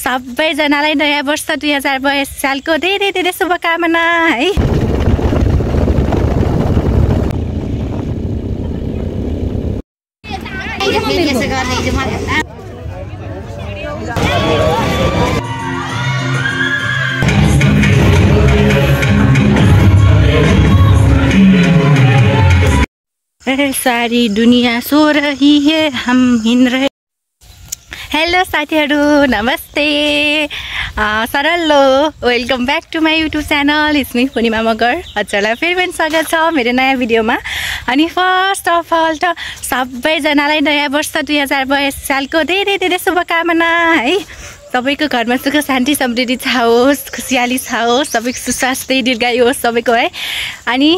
सबैजनालाई नयाँ वर्ष 2022 सालको धेरै धेरै शुभकामना है। सारी दुनिया सो रही है हम हिँड रहे। हेलो साथीहरू, नमस्ते, सरलो welcome back to my YouTube channel. It's me Purnima Magar. हजुरलाई फेरि पनि स्वागत छ मेरो नयाँ भिडियोमा। अनि फर्स्ट अफ अल त सबैजनालाई नयाँ वर्ष 2022 सालको धेरै धेरै शुभकामना है। सबैको घरमा सुख शान्ति समृद्धि छाओस्, खुसियाली छाओस्, सबैको सुस्वास्थ्य दीर्घायु होस् सबैको है। अनि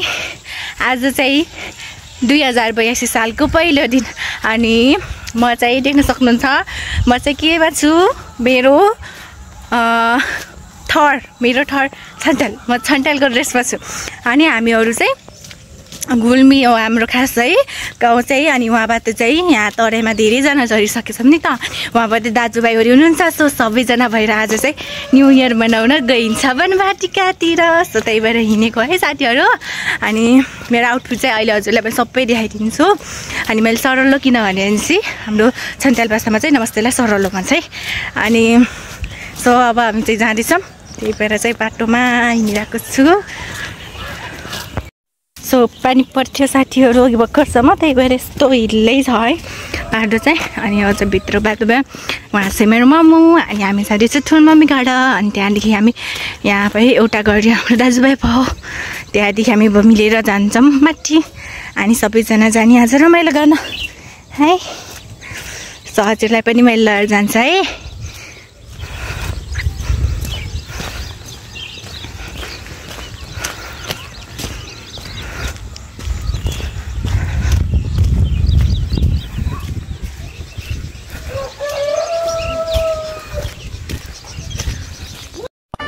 आज चाहिँ 2082 सालको पहिलो दिन। अनि म चाहिँ देख्न सक्नुहुन्छ म चाहिँ केमा छु, मेरो थर छन्टेल, म छन्टेलको ड्रेसमा छु। अनि हामीहरू चाहिँ गुल्मी हो हाम्रो खास है गाउँ चाहिँ। अनि उहाँबाट चाहिँ यहाँ तराईमा धेरैजना झरिसकेछौँ नि त, उहाँबाट दाजुभाइहरू हुनुहुन्छ। सो सबैजना भएर आज चाहिँ न्यु इयर मनाउन गइन्छ वनवाटिकातिर। सो त्यही भएर हिँडेको है साथीहरू। अनि मेरो आउटफिट चाहिँ अहिले हजुरलाई पनि सबै देखाइदिन्छु। अनि मैले सरलो किनभने चाहिँ हाम्रो छन्टेल भाषामा चाहिँ नमस्तेलाई सरलो भन्छ है। अनि सो अब हामी चाहिँ जाँदैछौँ, त्यही भएर चाहिँ बाटोमा हिँडिरहेको छु। सो पानी पर्थ्यो साथीहरू अघि भर्खरसम्म, त्यही भएर यस्तो हिल्लै छ है बाटो चाहिँ। अनि अझ भित्र बाटो भयो, उहाँ चाहिँ मेरो मामु, अनि हामी जाँदैछौँ ठुलो मम्मी घर। अनि त्यहाँदेखि हामी यहाँ पनि एउटा घर हाम्रो दाजुभाइ भयो, त्यहाँदेखि हामी मिलेर जान्छौँ माथि। अनि सबैजना जाने आज रमाइलो गर्न है। सो हजुरलाई पनि मैले लिएर जान्छ है।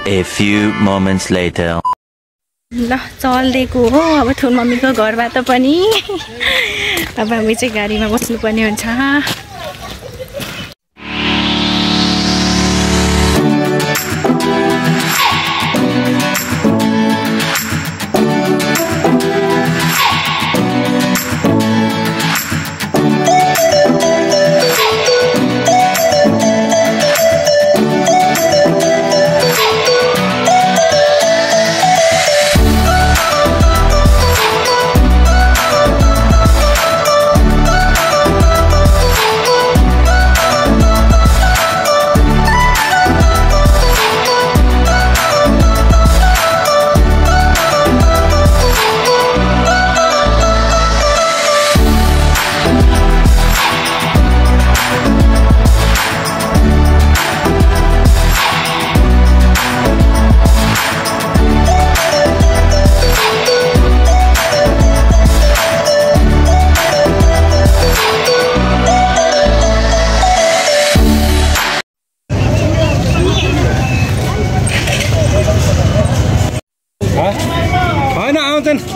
A few moments later. ल चल्देको हो अब ठुलो मम्मीको घरबाट पनि। अब हामी चाहिँ गाडीमा बस्नुपर्ने हुन्छ।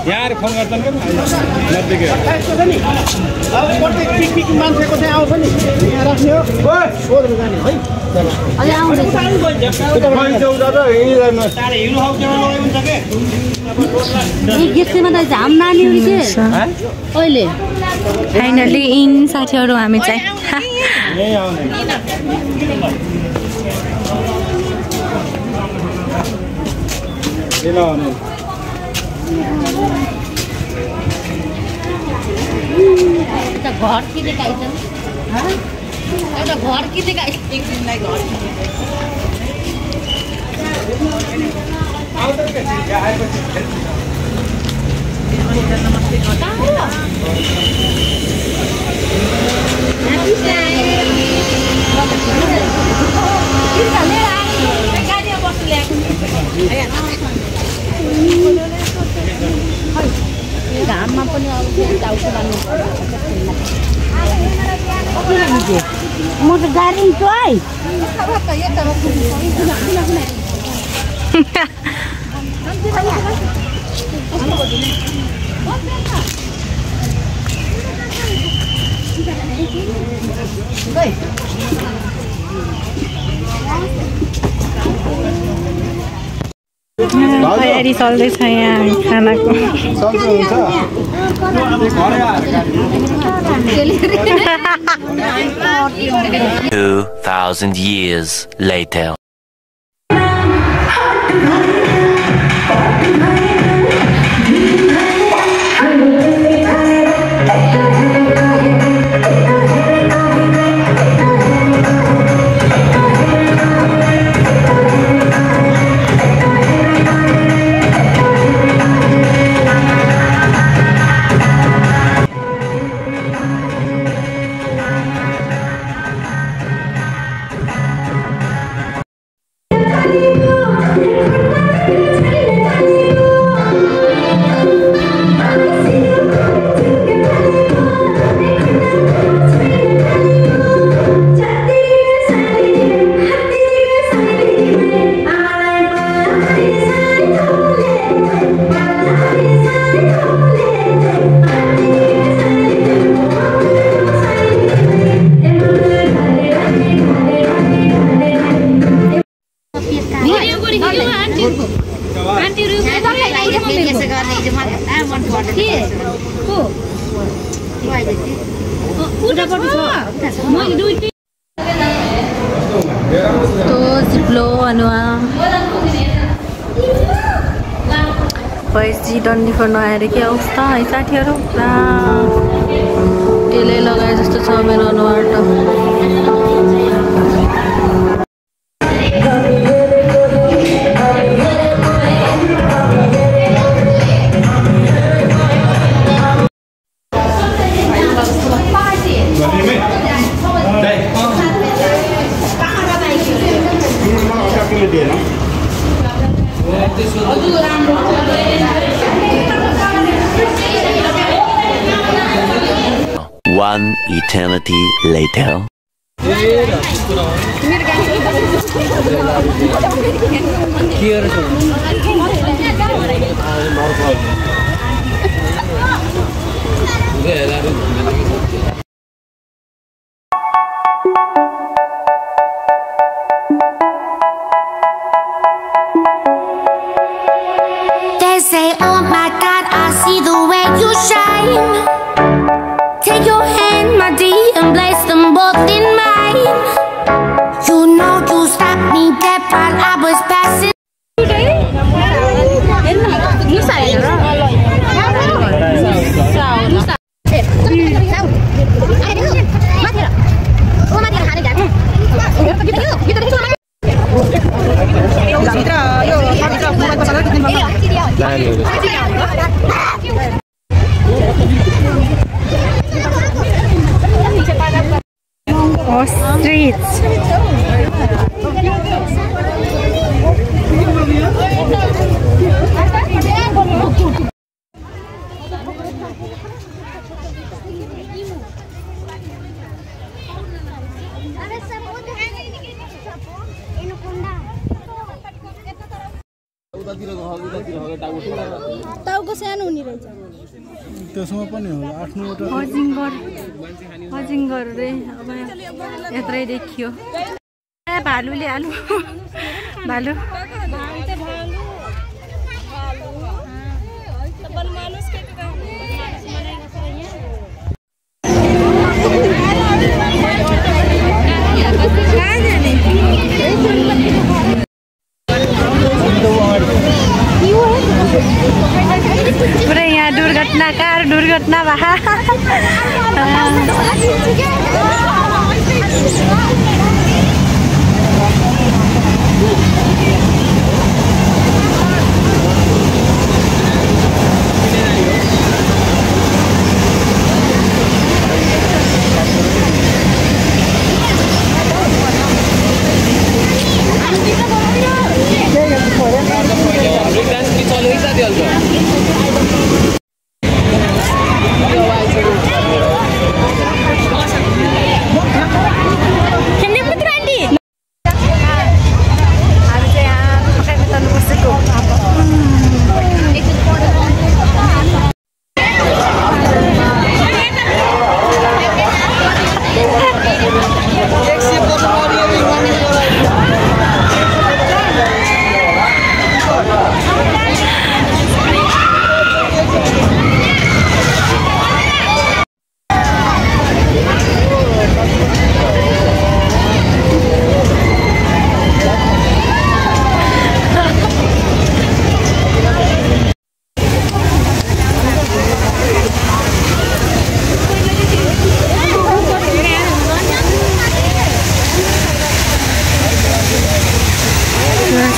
यार फोन गर्छन् के नदिके अब प्रत्येक पिकनिक मान्छेको चाहिँ आउँछ नि यहाँ राख्ने हो सोधेर जाने है। अलि आउँछ गेस्टमा त झाम नानी के अहिले फाइनली इन साथीहरू हामी चाहिँ यही आउने लिन आउने। घर कि देखाइछ एउटा घर कि देखाइ एक दिनलाई घर घाममा पनि म त गाडी छु है। Đây. तयारी चल्दैछ यहाँ खानाको 2,000 years later. भैँसी डन्डीफोर नआएर के अवस्था है साथीहरू पुरा तेलै लगाए जस्तो छ मेरो अनुहार त One eternity later. टाउको सानो हुने रहेछ त्यसमा पनि होला 8-9 अजिङ्गर रे अब यत्रै देखियो ए भालुले आलु भालु पुरै यहाँ दुर्घटना कार दुर्घटना भा पुरै यहाँ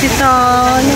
शीतल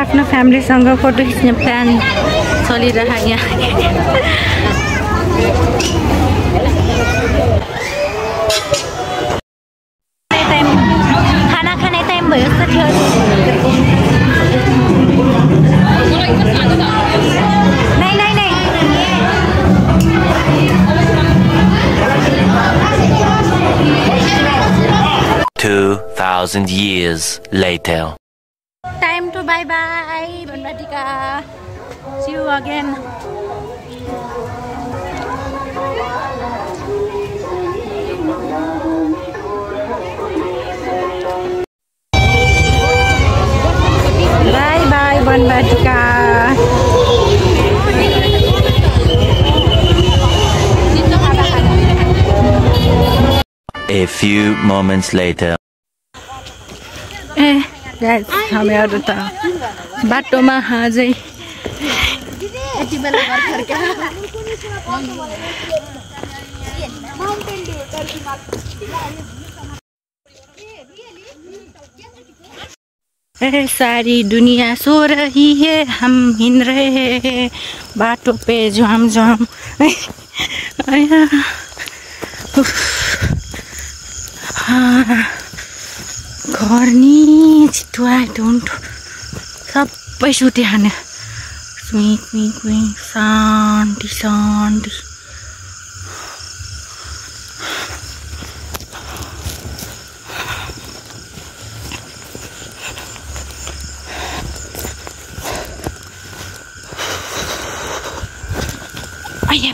आफ्नो फ्यामिलीसँग फोटो खिच्ने प्लान चलिरहेको यहाँ खाना खाने टाइम भयो जस्तो थियो नहीं नहीं नहीं 2000 years later. Time to bye bye, Banbatika. See you again. Bye bye, Banbatika. A few moments later. हामीहरू त बाटोमा अझै सारी दुनिया सो रही है, हम हिँड रहे हैं बाटो पे झम झम। घर नि छिटो सबै सुते हाने शान्ति शान्ति। आइए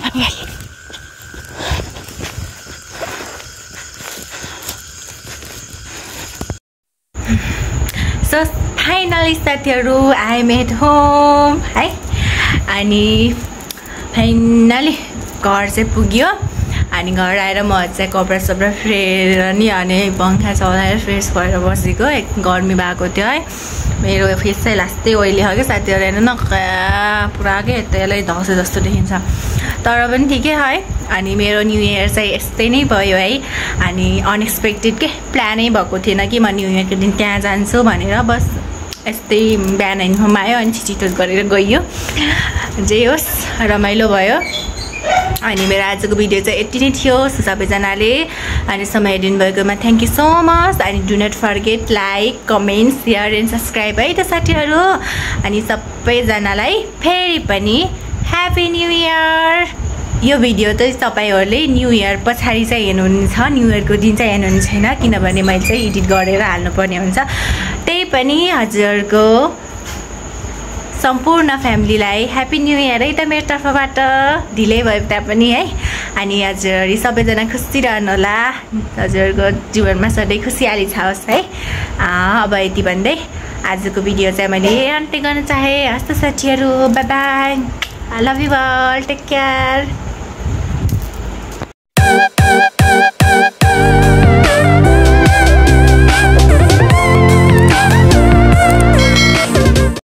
फाइनली साथीहरू आई एम एट होम है। अनि फाइनली घर चाहिँ पुग्यो। अनि घर आएर म चाहिँ कपडा सपडा फेरेर नि अनि पङ्खा चलाएर फ्रेस भएर बसेको। गर्मी भएको थियो है। मेरो फेस चाहिँ लास्टै ओइली हो क्या साथीहरू, हेर्नु न पुरा के त्यसलाई धसे जस्तो देखिन्छ, तर पनि ठिकै है। अनि मेरो न्यू इयर चाहिँ यस्तै नै भयो है। अनि अनएक्सपेक्टेड के प्लानै भएको थिएन कि म न्यू इयरको दिन त्यहाँ जान्छु भनेर, बस यस्तै बिहान हिँड्नुमा आयो अनि छिटो गरेर गइयो। जे होस् रमाइलो भयो। अनि मेरो आजको भिडियो चाहिँ यति नै थियो। सबैजनाले अनि समय दिनुभएकोमा थ्याङ्क यू सो मच। अनि do not forget like comment share and subscribe है त साथीहरू। अनि सबैजनालाई फेरि पनि ह्याप्पी न्यू इयर। यो भिडियो चाहिँ तपाईँहरूले न्यू इयर पछाडि चाहिँ हेर्नुहुन्छ, न्यू इयरको दिन चाहिँ हेर्नुहुन्छ छैन, किनभने मैले चाहिँ एडिट गरेर हाल्नुपर्ने हुन्छ। त्यही पनि हजुरहरूको सम्पूर्ण फ्यामिलीलाई ह्याप्पी न्यू इयर है त मेरो तर्फबाट, ढिलै भए तापनि है। अनि हजुरहरू सबैजना खुसी रहनुहोला, हजुरहरूको जीवनमा सधैँ खुसियाली छाओस् है। अब यति भन्दै आजको भिडियो चाहिँ मैले अन्त्य गर्न चाहेँ। हस्त साथीहरू, bye bye, I love you all, take care.